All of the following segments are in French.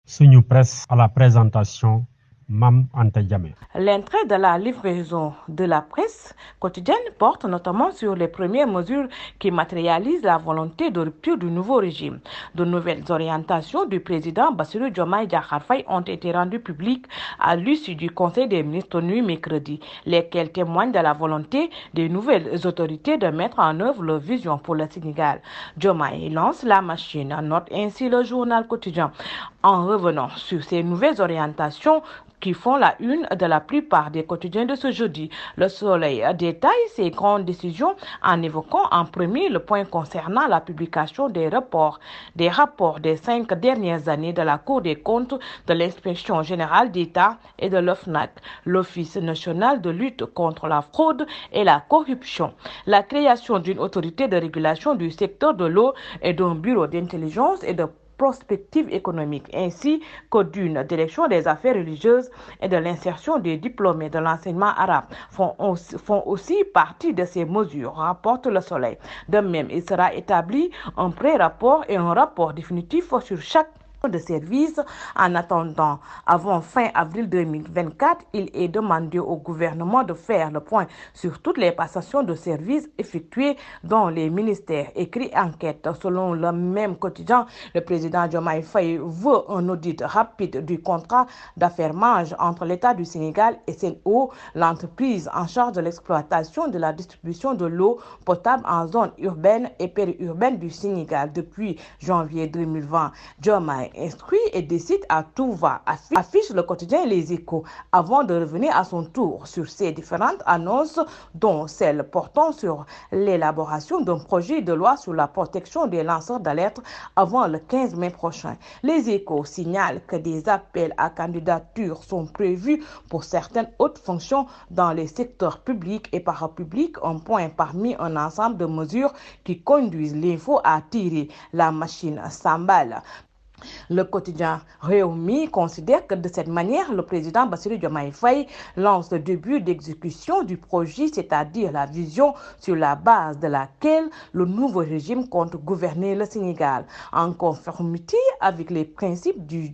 Suñu presse à la présentation, Mam Anta Diamé. L'entrée de la livraison de la presse quotidienne porte notamment sur les premières mesures qui matérialisent la volonté de rupture du nouveau régime. De nouvelles orientations du président Bassirou Diomaye Diakhar Faye ont été rendues publiques à l'issue du Conseil des ministres tenu mercredi, lesquelles témoignent de la volonté des nouvelles autorités de mettre en œuvre leur vision pour le Sénégal. Diomaye lance la machine, note ainsi le journal quotidien. En revenant sur ces nouvelles orientations, qui font la une de la plupart des quotidiens de ce jeudi. Le Soleil détaille ces grandes décisions en évoquant en premier le point concernant la publication des rapports des 5 dernières années de la Cour des comptes, de l'Inspection générale d'État et de l'OFNAC, l'Office national de lutte contre la fraude et la corruption. La création d'une autorité de régulation du secteur de l'eau et d'un bureau d'intelligence et de prospective économique, ainsi que d'une direction des affaires religieuses et de l'insertion des diplômés de l'enseignement arabe font aussi partie de ces mesures, rapporte le Soleil. De même, il sera établi un pré-rapport et un rapport définitif sur chaque de services. En attendant, avant fin avril 2024, il est demandé au gouvernement de faire le point sur toutes les passations de services effectuées dans les ministères. Écrit enquête. Selon le même quotidien, le président Diomaye Faye veut un audit rapide du contrat d'affermage entre l'État du Sénégal et Sen'Eau, l'entreprise en charge de l'exploitation de la distribution de l'eau potable en zone urbaine et périurbaine du Sénégal depuis janvier 2020. Diomaye instruit et décide à tout va, affiche le quotidien Les Échos, avant de revenir à son tour sur ces différentes annonces, dont celle portant sur l'élaboration d'un projet de loi sur la protection des lanceurs d'alerte avant le 15 mai prochain. Les Échos signalent que des appels à candidature sont prévus pour certaines hautes fonctions dans les secteurs publics et parapublics, un point parmi un ensemble de mesures qui conduisent l'info à tirer la machine s'emballe. Le quotidien Réumi considère que de cette manière, le président Bassirou Diomaye Faye lance le début d'exécution du projet, c'est-à-dire la vision sur la base de laquelle le nouveau régime compte gouverner le Sénégal. En conformité avec les principes du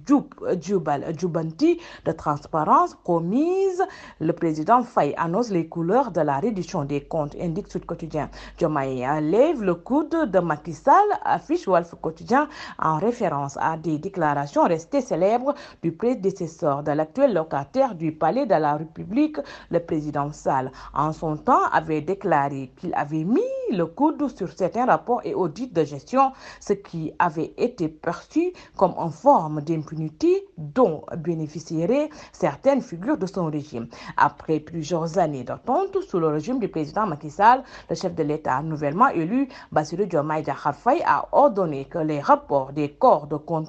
Jubanti de transparence promise, le président Faye annonce les couleurs de la reddition des comptes, indique Sud Quotidien. Diomaye lève le coude de Macky Sall, affiche Walf Quotidien en référence à des déclarations restées célèbres du prédécesseur de l'actuel locataire du palais de la République, le président Sall. En son temps, avait déclaré qu'il avait mis le coude sur certains rapports et audits de gestion, ce qui avait été perçu comme une forme d'impunité dont bénéficieraient certaines figures de son régime. Après plusieurs années d'attente sous le régime du président Macky Sall, le chef de l'État nouvellement élu, Bassirou Diomaye Diakhar Faye, a ordonné que les rapports des corps de contrôle,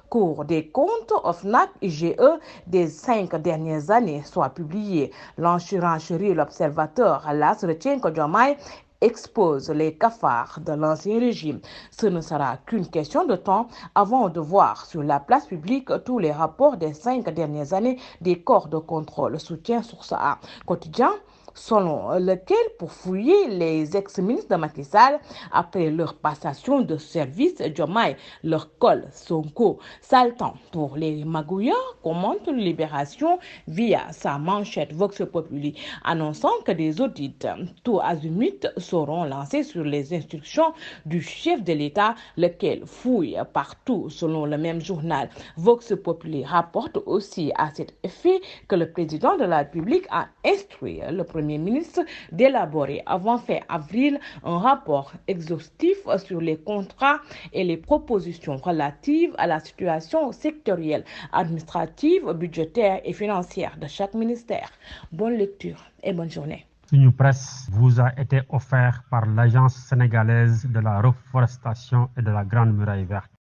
Cour des comptes, OFNAC, IGE des 5 dernières années soient publiés. L'encheracherie, l'observateur Alas retient que Diomaye expose les cafards de l'ancien régime. Ce ne sera qu'une question de temps avant de voir sur la place publique tous les rapports des 5 dernières années des corps de contrôle. Soutien Source A. Quotidien, selon lequel, pour fouiller les ex-ministres de Macky Sall, après leur passation de service, Diomaye leur colle Sonko. Sale temps pour les magouilleurs, commente Libération via sa manchette Vox Populi, annonçant que des audits tout azimut seront lancés sur les instructions du chef de l'État, lequel fouille partout, selon le même journal. Vox Populi rapporte aussi à cet effet que le président de la République a instruit le Premier ministre d'élaborer avant fin avril un rapport exhaustif sur les contrats et les propositions relatives à la situation sectorielle, administrative, budgétaire et financière de chaque ministère. Bonne lecture et bonne journée. Suñu presse vous a été offert par l'Agence sénégalaise de la reforestation et de la Grande Muraille Verte.